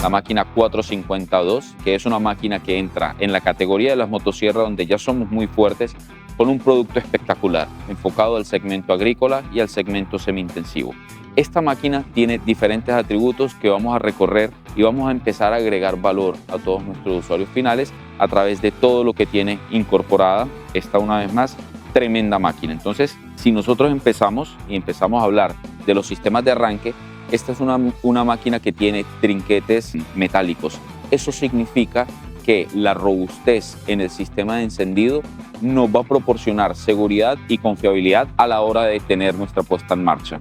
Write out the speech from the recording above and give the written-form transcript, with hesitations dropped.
la máquina 452, que es una máquina que entra en la categoría de las motosierras donde ya somos muy fuertes, con un producto espectacular, enfocado al segmento agrícola y al segmento semi-intensivo. Esta máquina tiene diferentes atributos que vamos a recorrer y vamos a empezar a agregar valor a todos nuestros usuarios finales a través de todo lo que tiene incorporada esta, una vez más, tremenda máquina. Entonces, si nosotros empezamos a hablar de los sistemas de arranque, esta es una máquina que tiene trinquetes metálicos. Eso significa que la robustez en el sistema de encendido nos va a proporcionar seguridad y confiabilidad a la hora de tener nuestra puesta en marcha.